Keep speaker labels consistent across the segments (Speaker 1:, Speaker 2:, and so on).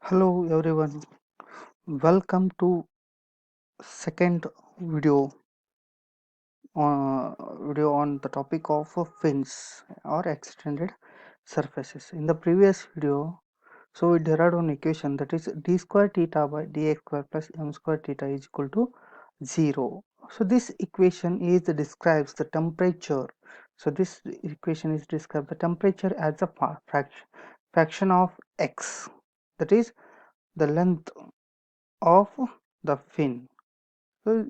Speaker 1: Hello everyone, welcome to second video on the topic of fins or extended surfaces. In the previous video, so we derived one equation, that is d square theta by dx square plus m square theta is equal to 0. So this equation describes the temperature. So this equation is describe the temperature as a fraction of x, that is the length of the fin. So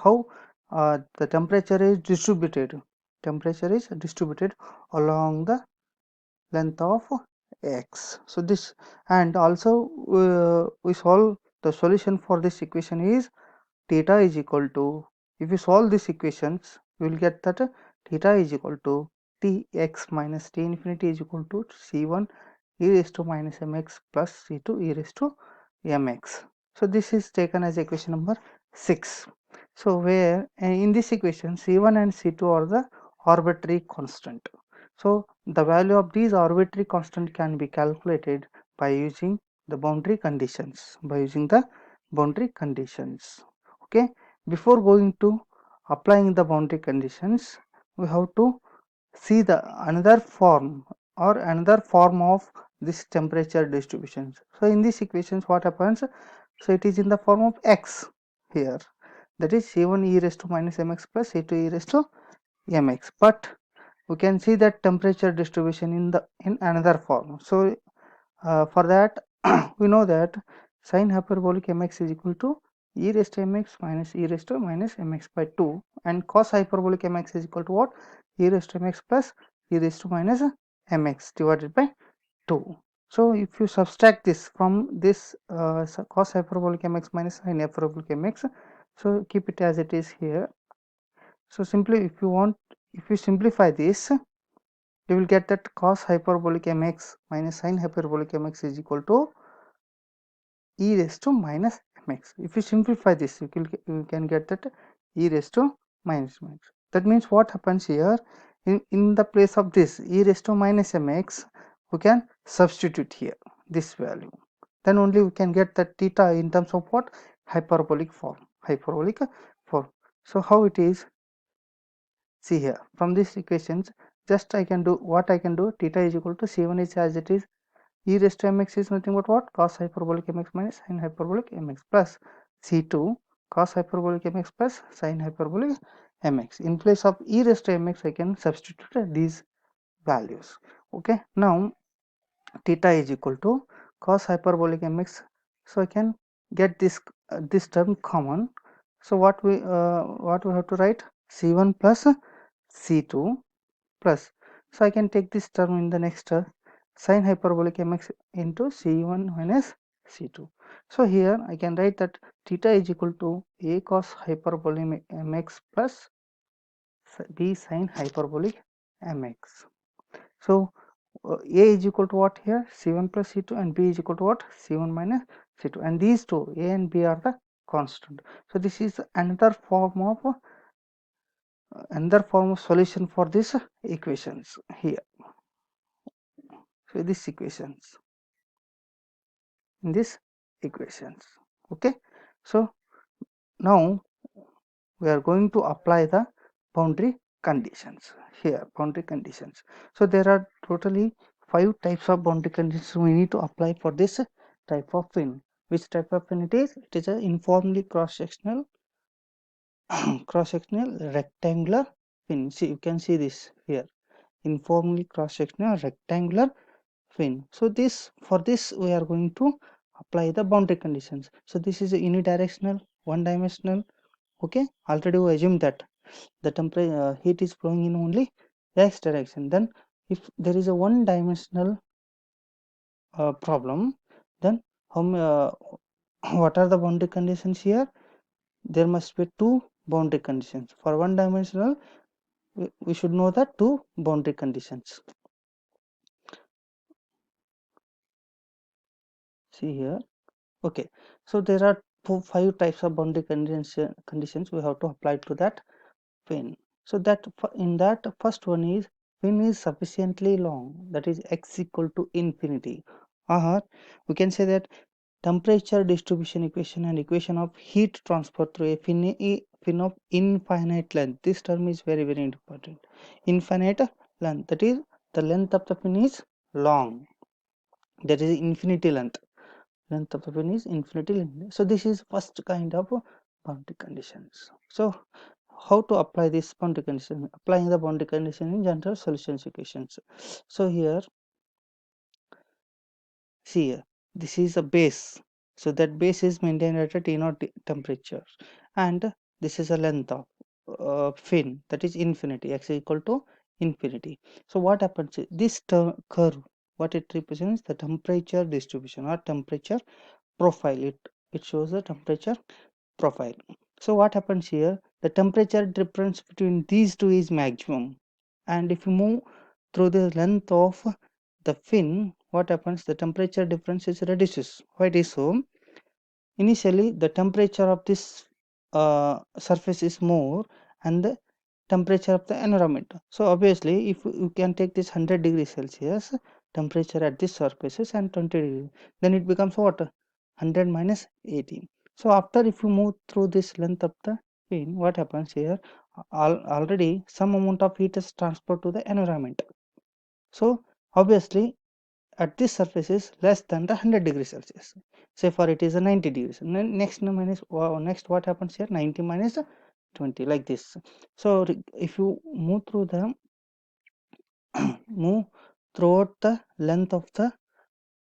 Speaker 1: how the temperature is distributed? Temperature is distributed along the length of x. So this, and also we solve the solution for this equation is theta is equal to, if you solve these equations you will get that theta is equal to Tx minus T infinity is equal to C1 e raised to minus mx plus C2 e raised to mx. So this is taken as equation number 6. So where in this equation C1 and C2 are the arbitrary constant. So the value of these arbitrary constant can be calculated by using the boundary conditions. Okay, before going to applying the boundary conditions, we have to see the another form of this temperature distributions. So in these equations what happens, so it is in the form of x here, that is C1 e raised to minus mx plus C2 e raised to mx, but we can see that temperature distribution in another form. So for that we know that sine hyperbolic mx is equal to e raised to mx minus e raised to minus mx by 2, and cos hyperbolic mx is equal to what, e raised to mx plus e raised to minus mx divided by 2. So if you subtract this from this cos hyperbolic mx minus sin hyperbolic mx, so keep it as it is here. So simply if you simplify this, you will get that cos hyperbolic mx minus sin hyperbolic mx is equal to e raised to minus mx. If you simplify this, you can get that e raised to minus mx. That means what happens here, in the place of this e raised to minus mx, we can substitute here this value. Then only we can get that theta in terms of what, hyperbolic form. So how it is, see here from these equations, just I can do what I can do, theta is equal to C1 is as it is, e raised to mx is nothing but what, cos hyperbolic mx minus sin hyperbolic mx plus C2 cos hyperbolic mx plus sin hyperbolic mx. In place of e raised to mx I can substitute these values. Okay, now theta is equal to cos hyperbolic mx, so I can get this term common. So what we have to write, C1 plus C2 plus, so I can take this term in the next term, sin hyperbolic mx into C1 minus C2. So here I can write that theta is equal to a cos hyperbolic mx plus b sin hyperbolic mx. So a is equal to what here, C1 plus C2, and b is equal to what, C1 minus C2, and these two a and b are the constant. So this is another form of solution for these equations here. So these equations, in these equations, okay. So now we are going to apply the boundary conditions here, boundary conditions. So there are totally 5 types of boundary conditions we need to apply for this type of fin. Which type of fin it is? It is a uniformly cross-sectional rectangular fin. See, you can see this here, uniformly cross-sectional rectangular fin. So this, for this we are going to apply the boundary conditions. So this is a unidirectional, one dimensional. Okay, already we assume that the temperature heat is flowing in only x direction. Then if there is a one dimensional problem, then what are the boundary conditions here? There must be two boundary conditions. For one dimensional, we should know that two boundary conditions. See here. Okay, so there are 5 types of boundary conditions we have to apply to that fin. So that in that first one is, fin is sufficiently long, that is x equal to infinity, or we can say that temperature distribution equation and equation of heat transfer through a fin of infinite length. This term is very important. Infinite length, that is the length of the fin is long, that is infinity length. Length of the fin is infinity length. So this is first kind of boundary conditions. So how to apply this boundary condition? Applying the boundary condition in general solutions equations. So here, see here, this is a base. So that base is maintained at a T0 temperature, and this is a length of fin, that is infinity, x equal to infinity. So what happens? This curve, what it represents, the temperature distribution or temperature profile. It shows the temperature profile. So what happens here? The temperature difference between these two is maximum, and if you move through the length of the fin, what happens? The temperature difference is reduces. Why it is so? Initially, the temperature of this surface is more, and the temperature of the environment. So obviously, if you can take this 100 degrees Celsius temperature at this surfaces and 20 degrees, then it becomes what? 100 minus 18. So after, if you move through this length of the fin, what happens here? Already some amount of heat is transferred to the environment. So obviously, at this surface is less than the 100 degrees Celsius. Say for it is a 90 degrees. Next minus next what happens here? 90 minus 20, like this. So if you move through the move throughout the length of the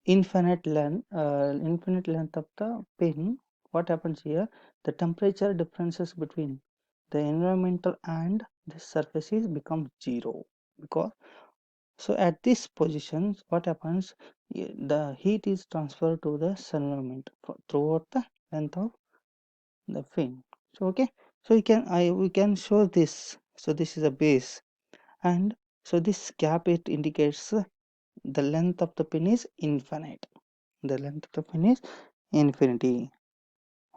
Speaker 1: infinite length of the pin, what happens here? The temperature differences between the environmental and this surfaces become zero, because so at this position, what happens? The heat is transferred to the environment throughout the length of the fin. So okay, so we can show this. So this is a base, and so this gap, it indicates the length of the pin is infinite. The length of the pin is infinity.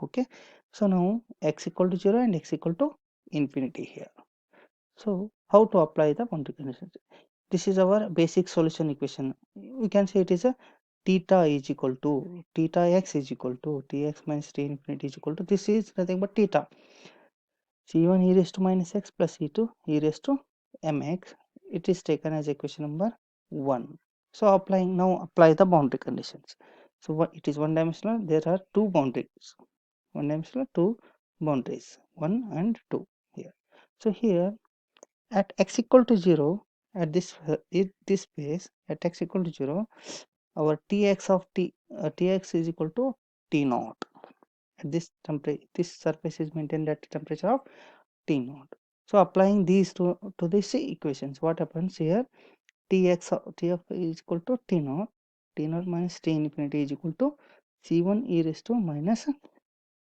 Speaker 1: Okay, so now x equal to 0 and x equal to infinity here. So how to apply the boundary conditions? This is our basic solution equation. We can say it is a theta is equal to theta x is equal to tx minus t infinity is equal to, this is nothing but theta, c1 e raised to minus x plus c2 e raised to mx. It is taken as equation number 1. So apply the boundary conditions. So what it is one dimensional, there are two boundaries. One dimensional, two boundaries, 1 and 2 here. So here at x equal to 0, at this space, at x equal to 0, our tx of tx is equal to t naught. At this temperature, this surface is maintained at temperature of t naught. So applying these to these equations, what happens here? T of is equal to t naught minus t infinity is equal to c1 e raised to minus,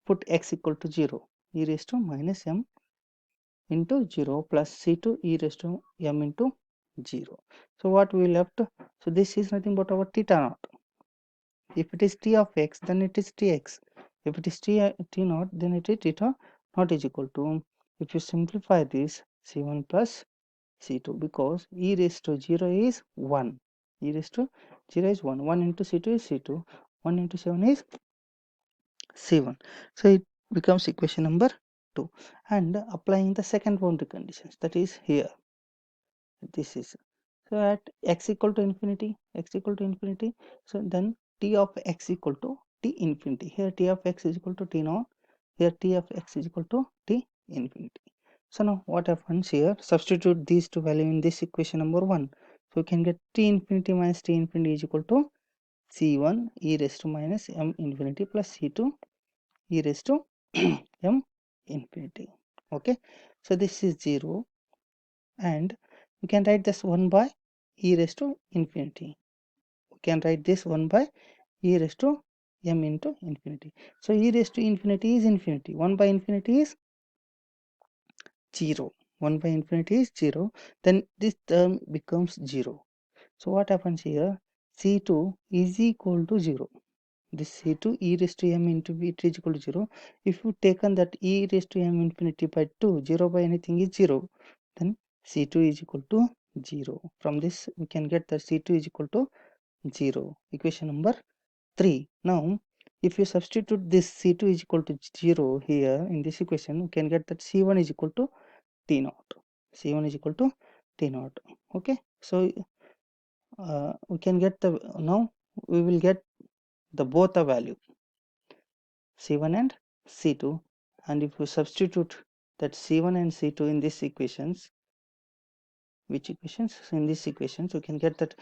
Speaker 1: put x equal to 0, e raised to minus m into 0 plus c2 e raised to m into 0. So what we left? So this is nothing but our theta naught. If it is t of x, then it is tx. If it is t naught, then it is theta naught is equal to, if you simplify this, c1 plus c2, because e raised to 0 is 1. E raised to 0 is 1. 1 into c2 is c2. 1 into 7 is c1. So it becomes equation number 2. And applying the second boundary conditions, that is here. This is, so at x equal to infinity, so then t of x equal to t infinity. Here t of x is equal to t naught, here t of x is equal to t infinity. So now what happens here? Substitute these two value in this equation number 1. So we can get t infinity minus t infinity is equal to c1 e raised to minus m infinity plus c2 e raised to m infinity. Okay, so this is 0, and we can write this 1 by e raised to infinity. We can write this 1 by e raised to m into infinity. So e raised to infinity is infinity. 1 by infinity is 0. 1 by infinity is 0. Then this term becomes 0. So what happens here? C2 is equal to 0. This C2 e raised to m into it is equal to 0. If you taken that e raised to m infinity by 2, 0 by anything is 0, then C2 is equal to 0. From this we can get that C2 is equal to 0. Equation number 3. Now if you substitute this C2 is equal to 0 here in this equation, we can get that C1 is equal to T naught. C1 is equal to T naught. Okay, so we can get the, now we will get the both the value C1 and C2, and if you substitute that C1 and C2 in these equations, which equations? So in these equations we can get that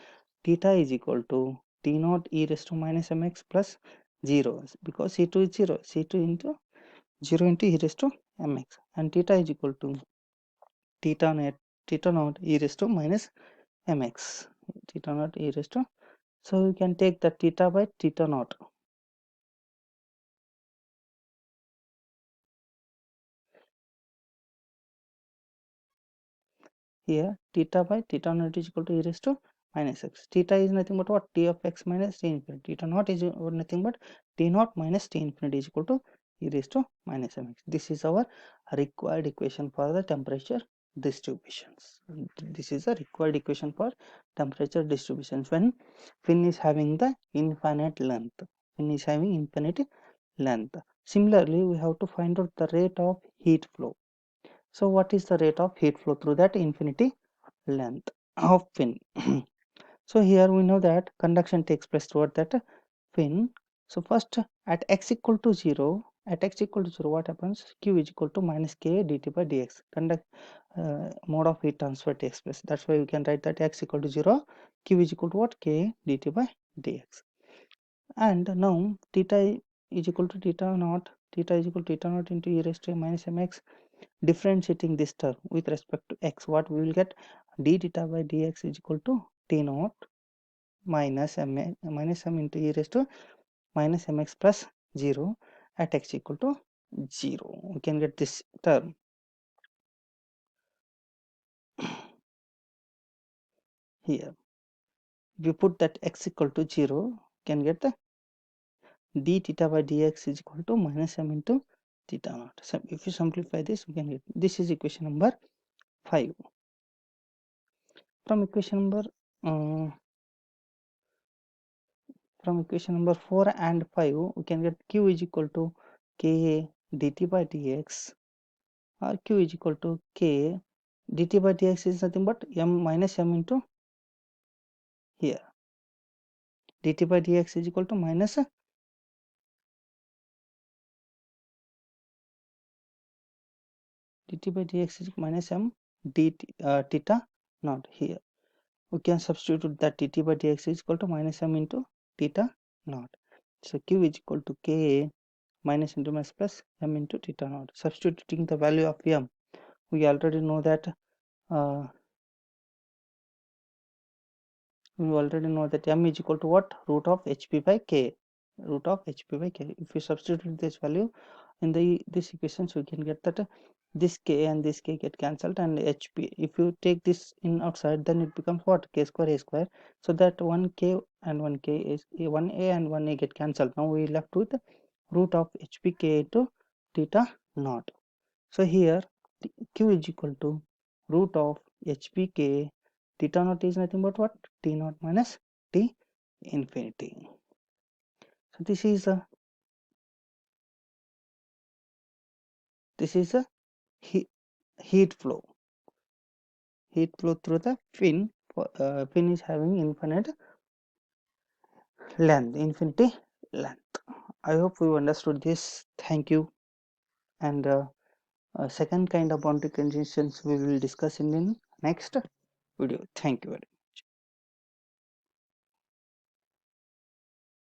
Speaker 1: theta is equal to T naught e raised to minus mx plus 0, because C2 is 0, C2 into 0 into e raised to mx, and theta is equal to theta naught e raised to minus mx, theta naught e raised to, so we can take the theta by theta naught. Here theta by theta naught is equal to e raised to minus x. Theta is nothing but what? T of x minus t infinity. Theta naught is nothing but t naught minus t infinity is equal to e raised to minus mx. This is our required equation for the temperature distributions. This is a required equation for temperature distributions when fin is having the infinite length. Fin is having infinite length. Similarly, we have to find out the rate of heat flow. So what is the rate of heat flow through that infinity length of fin? So here we know that conduction takes place toward that fin. So first at x equal to 0, what happens? Q is equal to minus K dt by dx. Mode of heat transfer takes place. That's why we can write that x equal to 0, Q is equal to what? K dt by dx. And now theta is equal to theta naught. Theta is equal to theta naught into e raised to minus mx. Differentiating this term with respect to x, what we will get? D theta by dx is equal to t naught minus m into e raised to minus mx plus 0 at x equal to 0. We can get this term. Here if you put that x equal to 0, can get the d theta by dx is equal to minus m into theta naught. So if you simplify this, we can get, this is equation number 5. From equation number from equation number 4 and 5, we can get q is equal to Ka dt by dx, or q is equal to K dt by dx is nothing but m minus m into here. Dt by dx is equal to minus dt by dx is minus m dt theta naught. Here we can substitute that dt by dx is equal to minus m into theta naught. So q is equal to Ka minus into minus plus m into theta naught. Substituting the value of m, we already know that m is equal to what? Root of hp by k. Root of hp by k. If you substitute this value in this equation, so we can get that this k and this k get cancelled, and hp, if you take this in outside, then it becomes what? K square a square. So that 1k and 1k is 1a and 1a get cancelled. Now we left with root of hpk into theta naught. So here q is equal to root of hpk. Theta naught is nothing but what? T naught minus T infinity. So this is a heat flow. Heat flow through the fin. Fin is having infinity length. I hope you understood this. Thank you. And second kind of boundary conditions we will discuss in the next video. Thank you very much.